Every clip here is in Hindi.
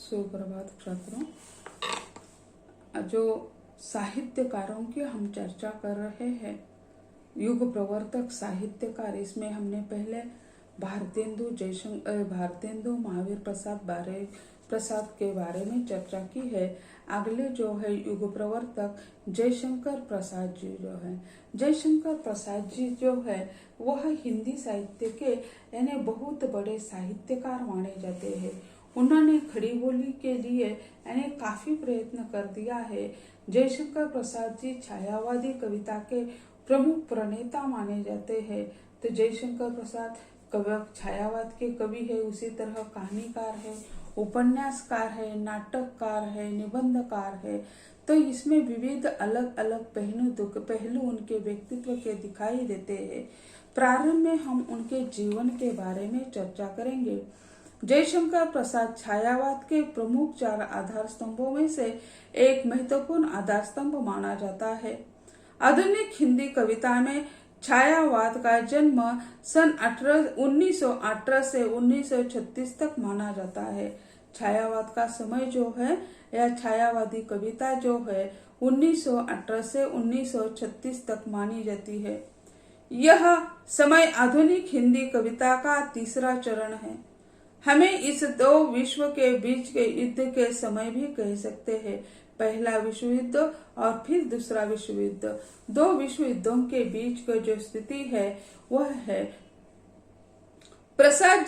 सुप्रभात छात्रों। जो साहित्यकारों की हम चर्चा कर रहे हैं, युग प्रवर्तक साहित्यकार, इसमें हमने पहले भारतेंदु महावीर प्रसाद के बारे में चर्चा की है। अगले जो है युग प्रवर्तक जयशंकर प्रसाद जी जो है, जयशंकर प्रसाद जी जो है वह हिंदी साहित्य के यानी बहुत बड़े साहित्यकार माने जाते हैं। उन्होंने खड़ी बोली के लिए यानी काफी प्रयत्न कर दिया है। जयशंकर प्रसाद जी छायावादी कविता के प्रमुख प्रणेता माने जाते हैं। तो जयशंकर प्रसाद छायावाद के कवि है, उसी तरह कहानीकार है, उपन्यासकार है, नाटककार है, निबंधकार है। तो इसमें विविध अलग अलग पहलू उनके व्यक्तित्व के दिखाई देते हैं। प्रारंभ में हम उनके जीवन के बारे में चर्चा करेंगे। जयशंकर प्रसाद छायावाद के प्रमुख 4 आधार स्तंभों में से एक महत्वपूर्ण आधार स्तंभ माना जाता है। आधुनिक हिंदी कविता में छायावाद का जन्म सन 1918 से 1936 तक माना जाता है। छायावाद का समय जो है या छायावादी कविता जो है 1918 से 1936 तक मानी जाती है। यह समय आधुनिक हिंदी कविता का तीसरा चरण है। हमें इस 2 विश्व के बीच के युद्ध के समय भी कह सकते हैं। पहला विश्व युद्ध और फिर दूसरा विश्व युद्ध, 2 विश्व युद्धों के बीच की जो स्थिति है वह है। प्रसाद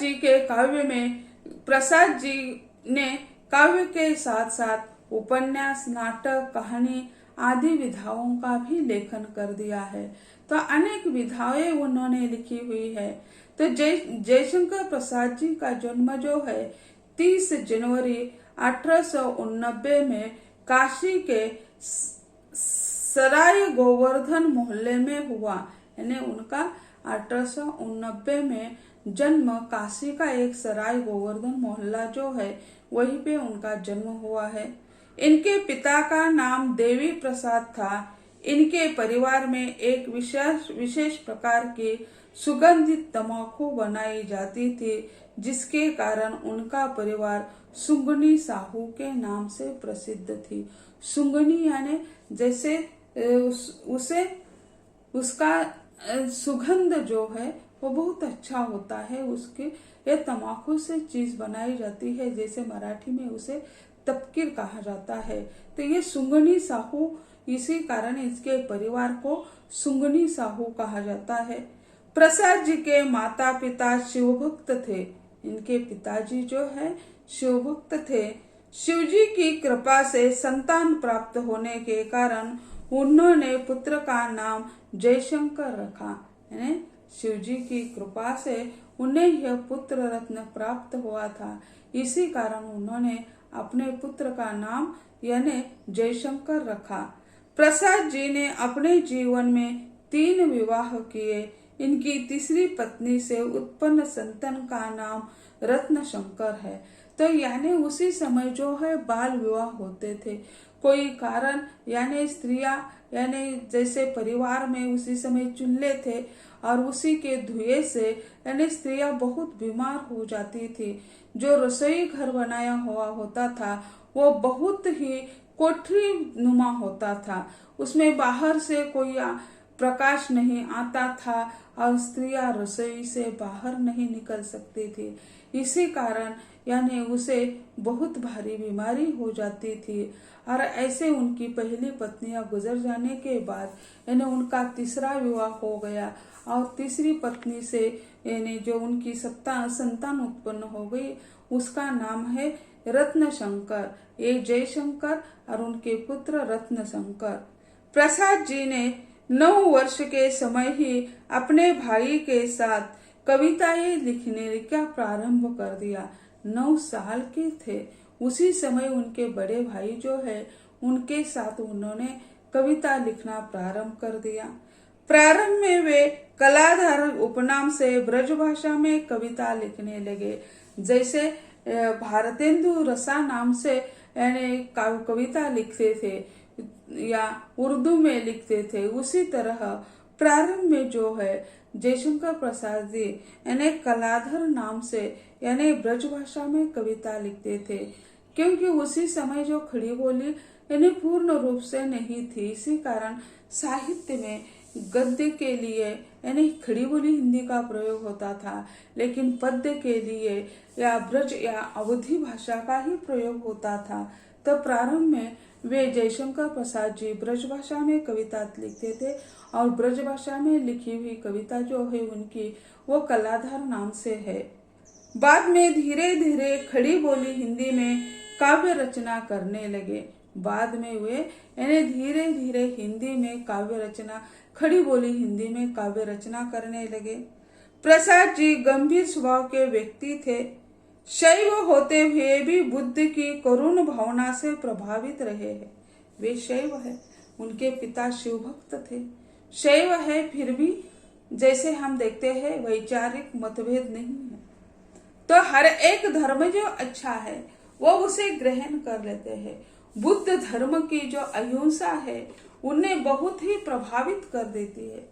जी ने काव्य के साथ साथ उपन्यास, नाटक, कहानी आदि विधाओं का भी लेखन कर दिया है। तो अनेक विधाएं उन्होंने लिखी हुई है। तो जयशंकर प्रसाद जी का जन्म जो है 30 जनवरी 1889 में काशी के सराय गोवर्धन मोहल्ले में हुआ। यानी उनका 1889 में जन्म काशी का एक सराय गोवर्धन मोहल्ला जो है वहीं पे उनका जन्म हुआ है। इनके पिता का नाम देवी प्रसाद था। इनके परिवार में एक विशेष प्रकार की सुगंधित तंबाकू बनाई जाती थी, जिसके कारण उनका परिवार सुंगनी साहू के नाम से प्रसिद्ध थी। सुंगनी यानी जैसे उसका सुगंध जो है वो बहुत अच्छा होता है। उसके ये तंबाकू से चीज बनाई जाती है, जैसे मराठी में उसे तपकीर कहा जाता है। तो ये सुंगनी साहू, इसी कारण इसके परिवार को सुंगनी साहू कहा जाता है। प्रसाद जी के माता पिता शिवभक्त थे। इनके पिताजी जो है शिवभक्त थे। शिवजी की कृपा से संतान प्राप्त होने के कारण उन्होंने पुत्र का नाम जयशंकर रखा। यानी शिवजी की कृपा से उन्हें यह पुत्र रत्न प्राप्त हुआ था। इसी कारण उन्होंने अपने पुत्र का नाम यानी जयशंकर रखा। प्रसाद जी ने अपने जीवन में 3 विवाह किए। इनकी तीसरी पत्नी से उत्पन्न संतान का नाम रत्नशंकर है। तो यानी उसी समय जो है बाल विवाह होते थे। कोई कारण यानी स्त्रियां यानी जैसे परिवार में उसी समय चूल्हे थे और उसी के धुएं से यानी स्त्रियां बहुत बीमार हो जाती थी। जो रसोई घर बनाया हुआ होता था वो बहुत ही कोठरी नुमा होता था। उसमें बाहर से कोई प्रकाश नहीं आता था और स्त्रियां रसोई से बाहर नहीं निकल सकती थी। इसी कारण यानी उसे बहुत भारी बीमारी हो जाती थी। और ऐसे उनकी पहली पत्नियां गुजर जाने के बाद यानी उनका तीसरा विवाह हो गया और तीसरी पत्नी से यानी जो उनकी संतान उत्पन्न हो गई उसका नाम है रत्नशंकर। ये जयशंकर और उनके पुत्र रत्नशंकर। प्रसाद जी ने 9 वर्ष के समय ही अपने भाई के साथ कविताएं लिखने का प्रारंभ कर दिया। 9 साल के थे उसी समय उनके बड़े भाई जो है उनके साथ उन्होंने कविता लिखना प्रारंभ कर दिया। प्रारंभ में वे कलाधर उपनाम से ब्रजभाषा में कविता लिखने लगे। जैसे भारतेंदु रसा नाम से यानी कविता लिखते थे या उर्दू में लिखते थे, उसी तरह प्रारंभ में जो है जयशंकर प्रसाद जी यानी कलाधर नाम से यानी ब्रजभाषा में कविता लिखते थे। क्योंकि उसी समय जो खड़ी बोली यानी पूर्ण रूप से नहीं थी। इसी कारण साहित्य में गद्य के लिए यानी खड़ी बोली हिंदी का प्रयोग होता था, लेकिन पद्य के लिए या ब्रज या अवधी भाषा का ही प्रयोग होता था। तो प्रारंभ में वे जयशंकर प्रसाद जी ब्रज भाषा में कविता लिखते थे और ब्रज भाषा में लिखी हुई कविता जो है उनकी वो कलाधार नाम से है। बाद में धीरे धीरे खड़ी बोली हिंदी में काव्य रचना करने लगे। बाद में वे यानी धीरे धीरे हिंदी में काव्य रचना खड़ी बोली हिंदी में काव्य रचना करने लगे। प्रसाद जी गंभीर स्वभाव के व्यक्ति थे। शैव होते हुए भी बुद्ध की करुण भावना से प्रभावित रहे हैं। वे शैव है, उनके पिता शिव भक्त थे। शैव है, फिर भी जैसे हम देखते हैं वैचारिक मतभेद नहीं है, तो हर एक धर्म जो अच्छा है वो उसे ग्रहण कर लेते हैं। बुद्ध धर्म की जो अहिंसा है उन्हें बहुत ही प्रभावित कर देती है।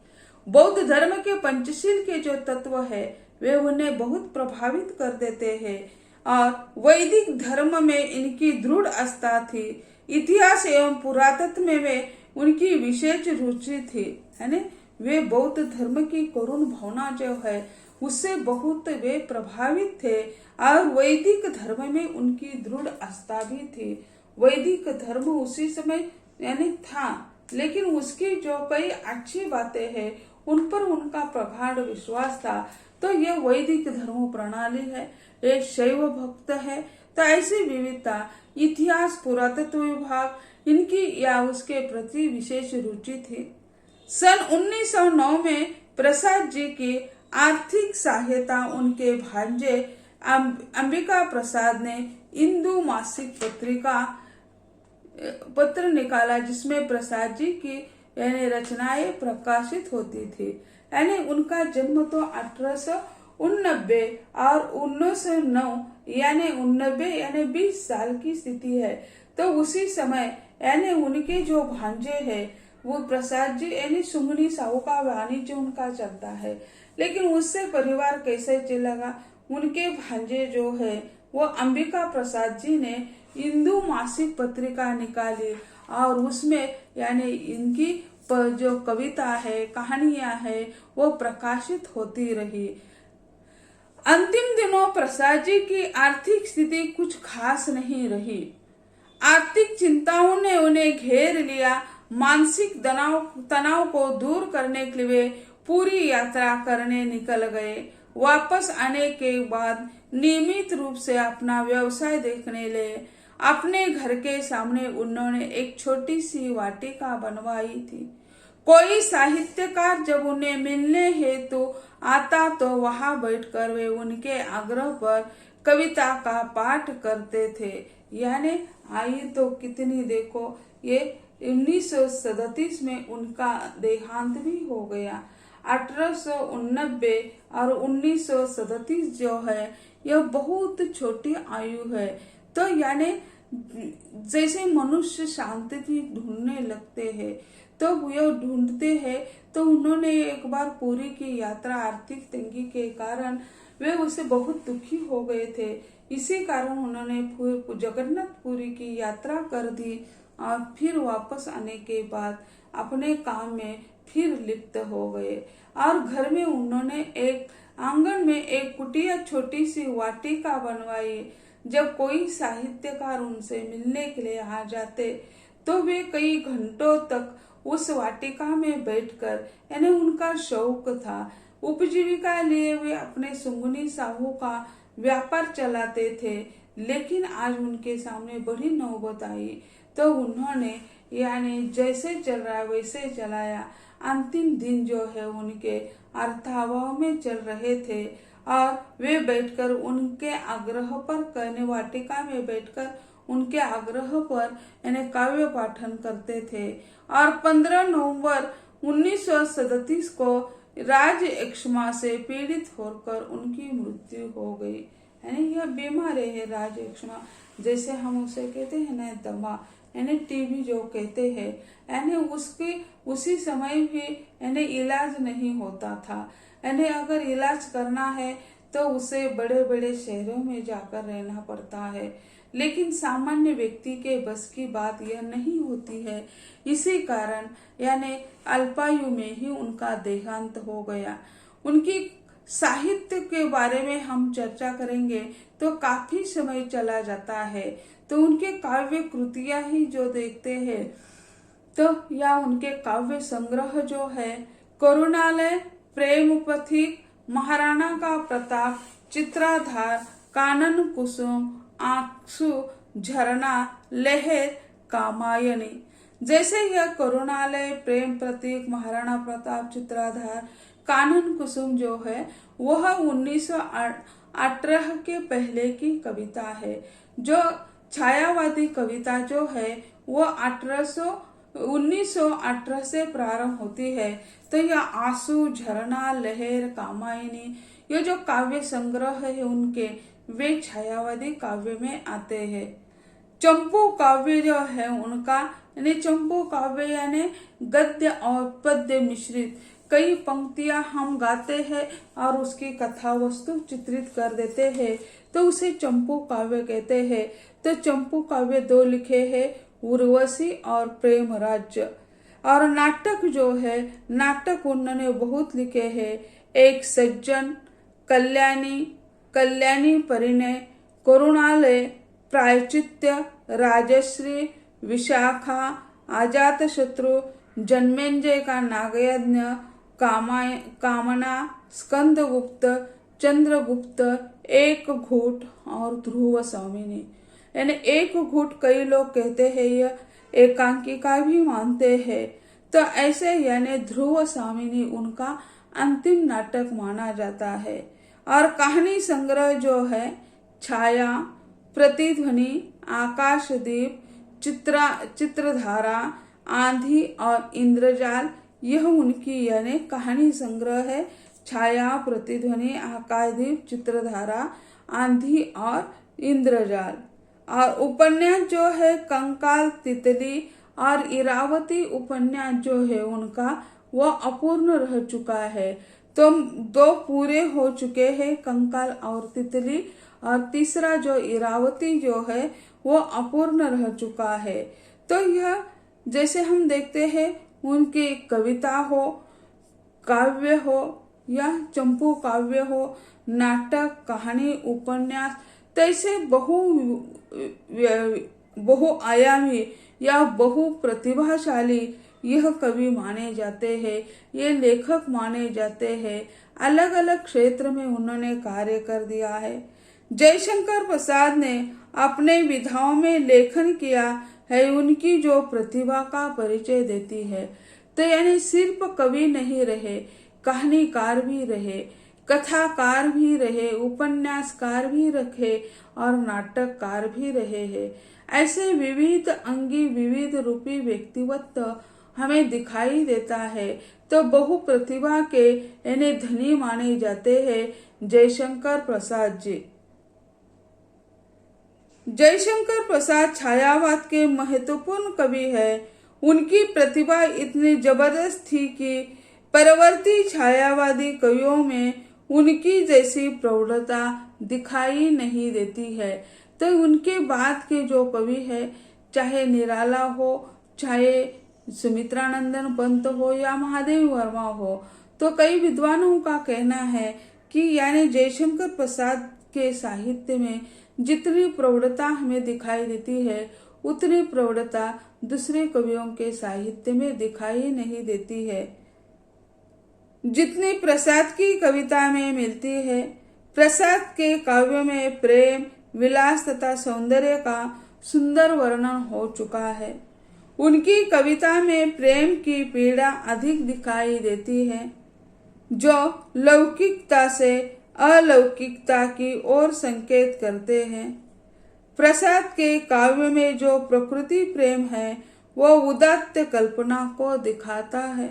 बौद्ध धर्म के पंचशील के जो तत्व है वे उन्हें बहुत प्रभावित कर देते हैं। और वैदिक धर्म में इनकी दृढ़ आस्था थी। इतिहास एवं पुरातत्व में वे उनकी विशेष रुचि थी, है ना। वे बौद्ध धर्म की करुण भावना जो है उससे बहुत वे प्रभावित थे और वैदिक धर्म में उनकी दृढ़ आस्था भी थी। वैदिक धर्म उसी समय यानी था, लेकिन उसकी जो कई अच्छी बातें हैं उन पर उनका प्रगाढ़ विश्वास था। तो यह वैदिक धर्म प्रणाली है, ये शैव भक्त है। तो ऐसी विविधता, इतिहास, पुरातत्व विभाग इनकी या उसके प्रति विशेष रुचि थी। सन 1909 में प्रसाद जी की आर्थिक सहायता उनके भांजे अंबिका प्रसाद ने इंदु मासिक पत्र निकाला, जिसमें प्रसाद जी की यानी रचनाएं प्रकाशित होती थी। यानी उनका जन्म तो 1889 और 1909 यानी 89 यानी 20 साल की स्थिति है। तो उसी समय यानी उनके जो भांजे है वो प्रसाद जी यानी सुंगनी साहू का वाणिज्य उनका चलता है, लेकिन उससे परिवार कैसे चलेगा। उनके भांजे जो है वो अंबिका प्रसाद जी ने इंदु मासिक पत्रिका निकाली और उसमें यानी इनकी जो कविता है, कहानियां है वो प्रकाशित होती रही। अंतिम दिनों प्रसाद जी की आर्थिक स्थिति कुछ खास नहीं रही। आर्थिक चिंताओं ने उन्हें घेर लिया। मानसिक तनाव को दूर करने के लिए पूरी यात्रा करने निकल गए। वापस आने के बाद नियमित रूप से अपना व्यवसाय देखने लगे। अपने घर के सामने उन्होंने एक छोटी सी वाटिका बनवाई थी। कोई साहित्यकार जब उन्हें मिलने हेतु आता तो वहां बैठकर वे उनके आग्रह पर कविता का पाठ करते थे। यानी आई तो कितनी देखो, ये 1937 में उनका देहांत भी हो गया। 1889 और 1937 जो है यह बहुत छोटी आयु है। तो यानी जैसे मनुष्य शांति ढूंढने लगते हैं तो यह ढूंढते हैं, तो उन्होंने एक बार पुरी की यात्रा आर्थिक तंगी के कारण वे उसे बहुत दुखी हो गए थे। इसी कारण उन्होंने जगन्नाथपुरी की यात्रा कर दी और फिर वापस आने के बाद अपने काम में फिर लिप्त हो गए। और घर में उन्होंने एक आंगन में एक कुटिया छोटी सी वाटिका बनवाई। जब कोई साहित्यकार उनसे मिलने के लिए आ जाते तो वे कई घंटों तक उस वाटिका में बैठकर, यानी उनका शौक था, उपजीविका लिए वे अपने सुंगनी साहू का व्यापार चलाते थे। लेकिन आज उनके सामने बड़ी नौबत आई तो उन्होंने यानी जैसे चल रहा वैसे चलाया। अंतिम दिन जो है उनके अर्थाभाव में चल रहे थे और वे बैठकर उनके आग्रह पर कहने वाटिका में बैठकर उनके आग्रह पर यानी काव्य पाठन करते थे। और 15 नवंबर 1937 को राज एक्ष्मा से पीड़ित होकर उनकी मृत्यु हो गई। यानी यह बीमारी है राज एक्ष्मा, जैसे हम उसे कहते हैं ना दमा, यानी टीबी जो कहते हैं। यानी उसके उसी समय भी यानी इलाज नहीं होता था। यानी अगर इलाज करना है तो उसे बड़े बड़े शहरों में जाकर रहना पड़ता है। लेकिन सामान्य व्यक्ति के बस की बात यह नहीं होती है। इसी कारण यानी अल्पायु में ही उनका देहांत हो गया। उनकी साहित्य के बारे में हम चर्चा करेंगे तो काफी समय चला जाता है, तो उनके काव्य कृतियां ही जो देखते हैं तो या उनके काव्य संग्रह जो है करुणालय, प्रेम पथिक, महाराणा का प्रताप, चित्राधार, कानन कुसुम, आंसू, झरना, लहर, कामायनी। जैसे यह करुणालय, प्रेम प्रतीक, महाराणा प्रताप, चित्राधार, कानन कुसुम जो है वह 1918 के पहले की कविता है। जो छायावादी कविता जो है वो 1918 से प्रारंभ होती है। तो यह आंसू, झरना, लहर, कामायनी ये जो काव्य संग्रह है उनके, वे छायावादी काव्य में आते हैं। चंपू काव्य जो है उनका यानी चंपू काव्य यानी गद्य और पद्य मिश्रित कई पंक्तियां हम गाते हैं और उसकी कथा वस्तु चित्रित कर देते हैं तो उसे चंपू काव्य कहते हैं। तो चंपू काव्य 2 लिखे हैं, उर्वशी और प्रेम राज्य। और नाटक जो है, नाटक उन्होंने बहुत लिखे हैं, एक सज्जन, कल्याणी, कल्याणी परिणय, करुणालय, प्रायचित्य, राजश्री, विशाखा, अजात शत्रु, जन्मेंजय का नागयज्ञ, कामना, स्कंदगुप्त, चंद्रगुप्त, एक घूट और ध्रुव स्वामिनी। यानी एक घूट कई लोग कहते हैं यह एकांकिका भी मानते हैं। तो ऐसे यानी ध्रुव स्वामिनी उनका अंतिम नाटक माना जाता है। और कहानी संग्रह जो है छाया, प्रतिध्वनि, आकाशदीप, चित्रधारा, आंधी और इंद्रजाल, यह उनकी यानी कहानी संग्रह है। छाया, प्रतिध्वनि, आकाशदीप, चित्रधारा, आंधी और इंद्रजाल। और उपन्यास जो है कंकाल, तितली और इरावती उपन्यास जो है उनका वो अपूर्ण रह चुका है। तो 2 पूरे हो चुके हैं, कंकाल और तितली, और तीसरा जो इरावती जो है वो अपूर्ण रह चुका है। तो यह जैसे हम देखते हैं उनकी कविता हो, काव्य हो या चंपू काव्य हो, नाटक, कहानी, उपन्यास, तैसे बहुआयामी या बहु प्रतिभाशाली यह कवि माने जाते हैं, ये लेखक माने जाते हैं। अलग अलग क्षेत्र में उन्होंने कार्य कर दिया है। जयशंकर प्रसाद ने अपने विधाओं में लेखन किया है, उनकी जो प्रतिभा का परिचय देती है। तो यानी सिर्फ कवि नहीं रहे, कहानीकार भी रहे, कथाकार भी रहे, उपन्यासकार भी रखे और नाटककार भी रहे हैं। ऐसे विविध अंगी, विविध रूपी व्यक्तित्व हमें दिखाई देता है। तो बहु प्रतिभा के यानी धनी माने जाते हैं जयशंकर प्रसाद जी। जयशंकर प्रसाद छायावाद के महत्वपूर्ण कवि है। उनकी प्रतिभा इतनी जबरदस्त थी कि परवर्ती छायावादी कवियों में उनकी जैसी प्रौढ़ता दिखाई नहीं देती है। तो उनके बाद के जो कवि है, चाहे निराला हो, चाहे सुमित्रानंदन पंत हो या महादेव वर्मा हो, तो कई विद्वानों का कहना है कि यानी जयशंकर प्रसाद के साहित्य में जितनी प्रौढ़ता हमें दिखाई देती है उतनी प्रौढ़ता दूसरे कवियों के साहित्य में दिखाई नहीं देती है जितनी प्रसाद की कविता में मिलती है। प्रसाद के काव्य में प्रेम, विलास तथा सौंदर्य का सुंदर वर्णन हो चुका है। उनकी कविता में प्रेम की पीड़ा अधिक दिखाई देती है, जो लौकिकता से अलौकिकता की ओर संकेत करते हैं। प्रसाद के काव्य में जो प्रकृति प्रेम है वो उदात्त कल्पना को दिखाता है।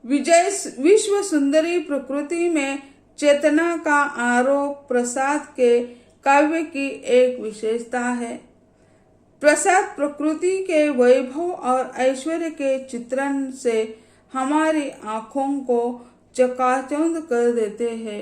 विश्व सुंदरी प्रकृति में चेतना का आरोप प्रसाद के काव्य की एक विशेषता है। प्रसाद प्रकृति के वैभव और ऐश्वर्य के चित्रण से हमारी आंखों को चकाचौंध कर देते हैं।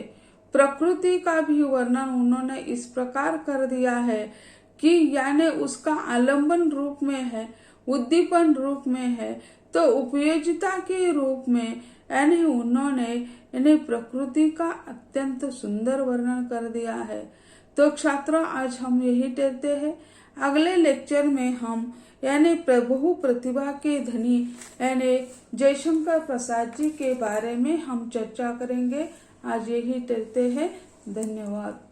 प्रकृति का भी वर्णन उन्होंने इस प्रकार कर दिया है कि यानी उसका आलंबन रूप में है, उद्दीपन रूप में है, तो उपयोजिता के रूप में यानी उन्होंने यानी प्रकृति का अत्यंत सुंदर वर्णन कर दिया है। तो छात्रों, आज हम यही कहते हैं। अगले लेक्चर में हम यानी बहु प्रतिभा के धनी यानी जयशंकर प्रसाद जी के बारे में हम चर्चा करेंगे। आज यही कहते हैं। धन्यवाद।